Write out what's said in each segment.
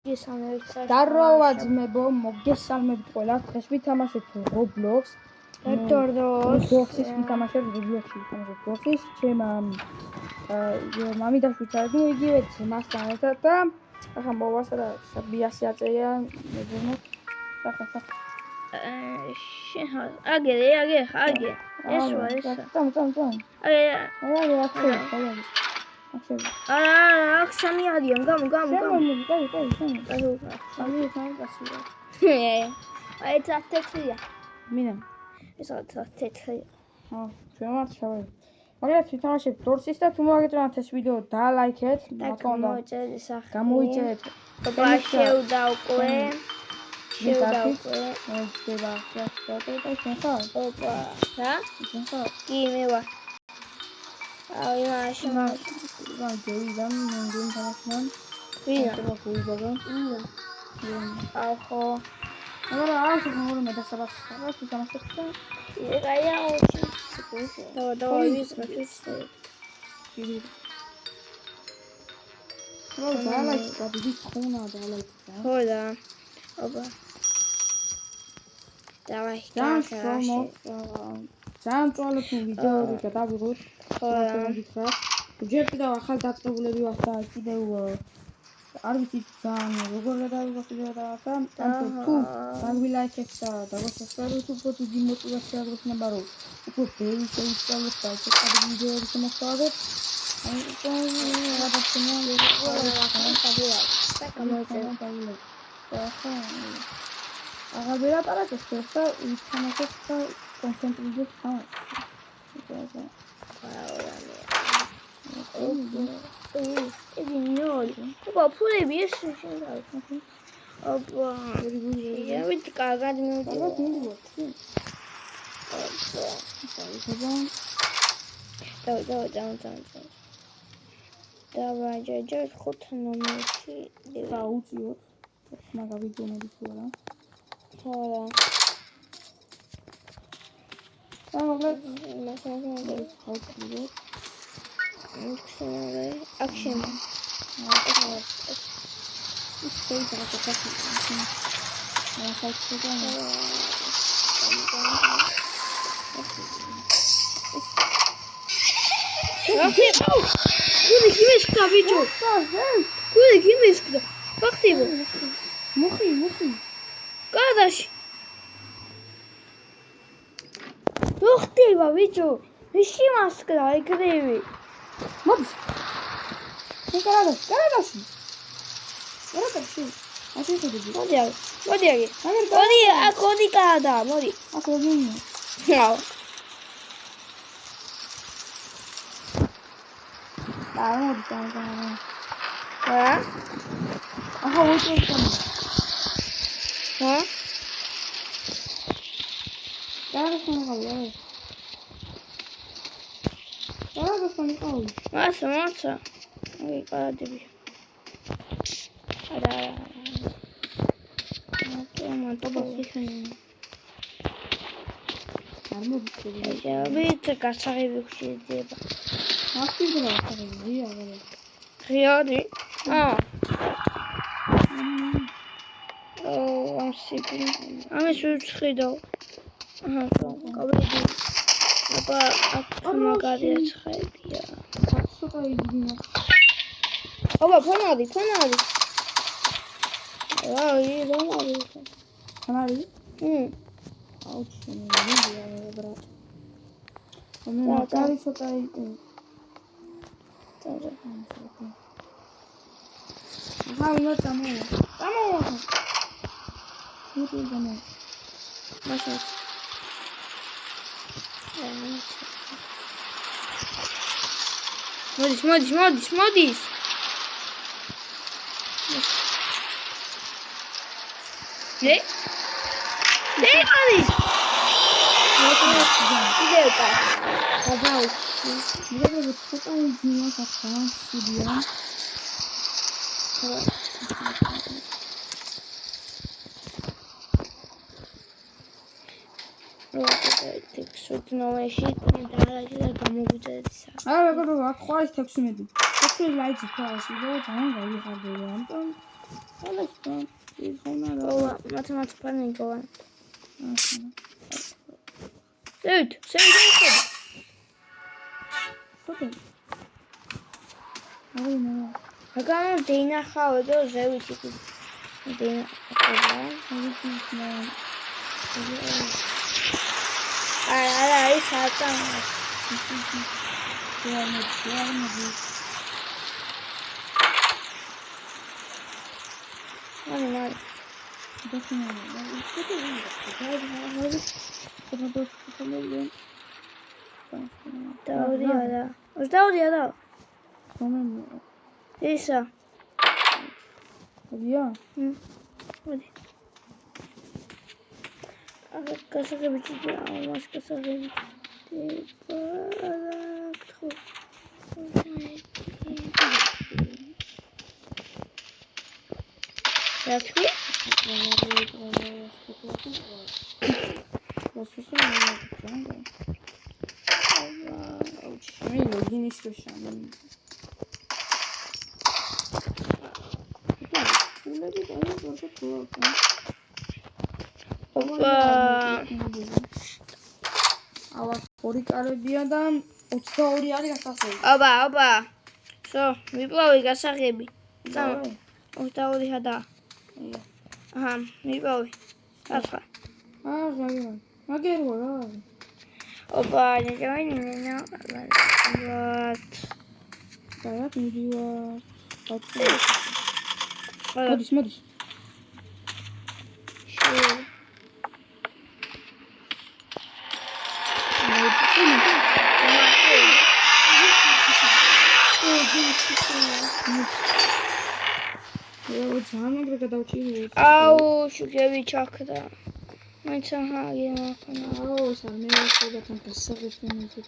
Дарოვაძმებო, მოგესალმებით ყველას. დღეს ვითამაშებთ Roblox. Roblox-ის ვითამაშებთ Roblox-ის. ჩემ მამიდაშვით არის, ну იგივე მასთან ერთად და ახლა მოვასწრა რა ბიასი აწერია მეგონა. სახა. აგე. ეს წამ. აქ სამი არიან, გამო. აი ეს თეთრია. მინა. ეს თეთრია. ჩვენ ვართ შავი. მაგრამ ვითამაშებთ Roblox-ის და თუ მოგეწონათ ეს ვიდეო დალაიქეთ, გამოიწერეთ. შევდა უკვე. ოპა, რა? კი, მე ვარ. აი, მაშინ გეიდან მენგენ თამაშობენ. ვინა? ახო. მაგრამ არის მეორე მეტასაბას თამაშობთ. ეგაა ოჩი. დავაი ვისწრებს. დალაიქა, დიდი ხუნა დალაიქა. ხო და. ოპა. დავაი. ძალიან წვალოთ ვიდეოები და დავიღოთ. ხო. ჯერ კიდევ ახალ დაწყებულები ვართ და კიდევ არ ვიცი ძალიან როგორ გადავიღოთ ვიდეო და ახლა თუ დაგვილაიქეთ და დაგვასახსოვროთ უფრო დიდი мотивация აგვექნება რომ უფრო ბევრი შეისწავლოთ და ეს ვიდეოები შემოხსოვდეთ. აი აღარ ვერაპარაკეთ და ვიქნებით და კონცენტრირდეთ თამაშზე. ოპა, ფულები ეს შეიძლება. ოპა. ვით კარგად მივიდივარ. დავაი, ჯერ 5 ნომერში დაუწიოთ. მაგა ვიდეოები ხარა. ხო. Action. Куда химишка, бичо? Куда химишка? Бахтиво. Мухи. Кадаш. Бахтиво, бичо. Виши маска, ეგრევე. მოდი. გარადაში. ასე ხედები. მოდი. აკოდი კადა, მოდი. აკოდი. ხაო. დაამოდი. რა? აჰა, უწევდა. რა? მაცა. აი, კარადები. არა. ვით გასაღები შეიძლება. აქტივდება გასაღები, აღარა. ღიარი? ამსიკი. ამის ვიცხიდო. აჰა, გავიდი. აბა, აქ მაგარია ცხებია. ცოტა იგინა. აბა, ფონარი. აი, რომარი. ფონარი? აუჩი, მიდია ბრატ. მაგარი ცოტა იყო. ახლა უნდა წამოვა. მაშინ. მოდის. ლეარი. იდეა. გადაუ. მეგობრებო, ცოტა იგინა ხარ, სიდია. სუდნოვეში და გამოგუწევთ. არა, მეგობრებო, აქ ხარ 16. 16 ლაიქი ხარ, ვიდეო ძალიან გაიგარდება, ამიტომ ალექსა ის ხონა რა ოვა მათემატიკა პანიკოა ახლა ზევით ხოდა აი ნა აგან დეინახავ და ზევით იქ დეინახავ აი საჭამ Ay, Está odiada. Esa. Ya. Hadi. Kasa que bichito, más kasa que bichito. Yakışıyor? ორი კარებია და 22 არის გასაღები. აბა. So, მიპოვი გასაღები. 22 ჰადა. აჰა, მიპოვი. ახლა. მაგეროა რა. ოპა, ნენა. What? დაიათ მიდივარ. Voilà. მოდის. ძალიან გადავჭირე. აუ, შუქები ჩაქდა. მაინც აღია ახლა. აუ, სამე ხოდათან გასაღებს მომიწევ.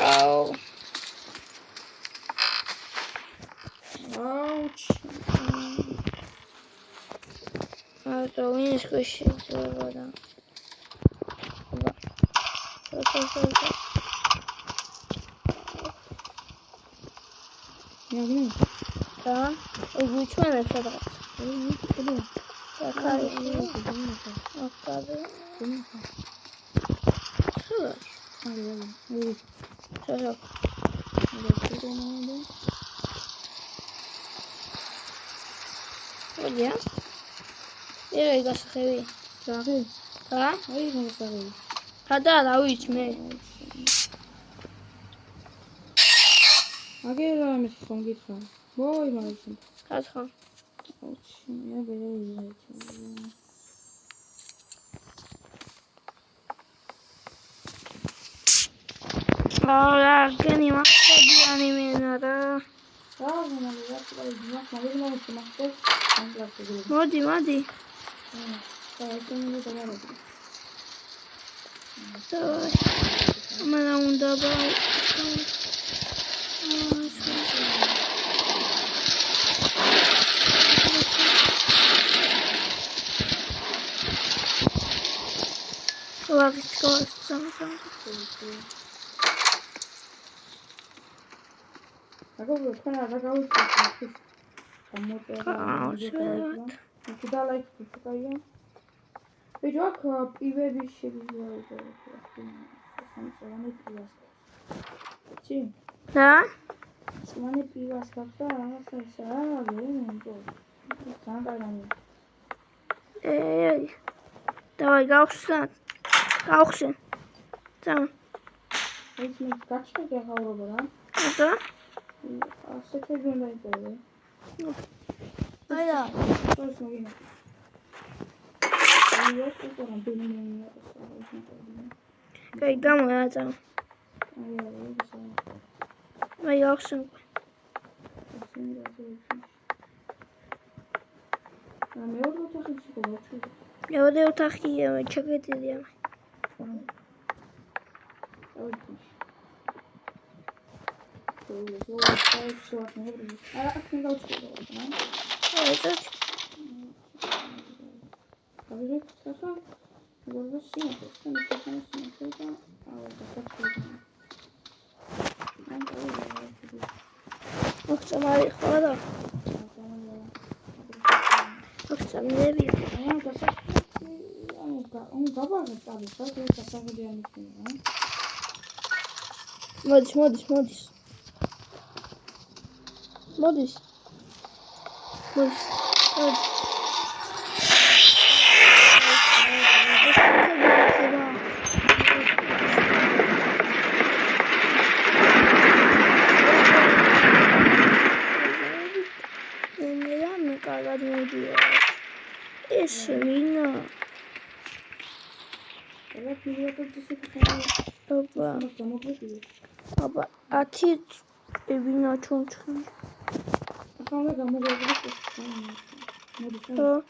აუ. აუჩ. то винишь кушай вода. Яғни? Да. Өйгүчмәне садак. Куди? Акай. Все. Оля. Эй, гасахеви. Саги. А? Ай, гасахеви. Хада, лавич მე. აგერა მის ხონგიცხა. მოი მაგისო. ხაცხა. აუჩი, მე ბერე. აა, გენი მახსოვდიანი მენა რა. მოდი. მან უნდა Agora, cara, vai dar o que? Vamos pegar. Que dá like pro ficar aí. Veja a capa e vai ver se ele vai. Sim. Tá? Semana pivas capta, essa muito. Cantarani. Эй. Давай, гаухсан. Там. Эти качка я говорю, да? Да? А что ты думаешь, да? Айда. Точно видно. Я что-то там думаю, Кай гамма там. Ай, гаухсан. მეორე ოთახი ჩაკეტილია. მოდის. ეს ვინა? აბა 10 ვინა ჩონჩხი. მოდი Давай.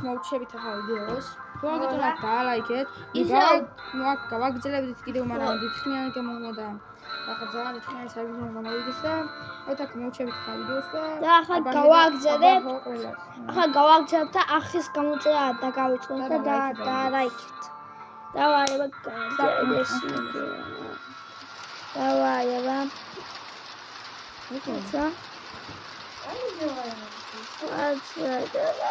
მოვჩებით ახლა ვიდეოს. თუმცა დაალაიქეთ. გავაგრძელებთ კიდევ მაგრამ დიდხნიანი გამოვიდა. ახლა ძალიან დიდხნიანი საერთოდ გამოვიდეს და ოთახ მოვჩებით ახლა ვიდეოს და ახლა გავაგრძელებ და ახის გამოწერა დაგავიწყოთ და დაალაიქეთ. Давай, Давай.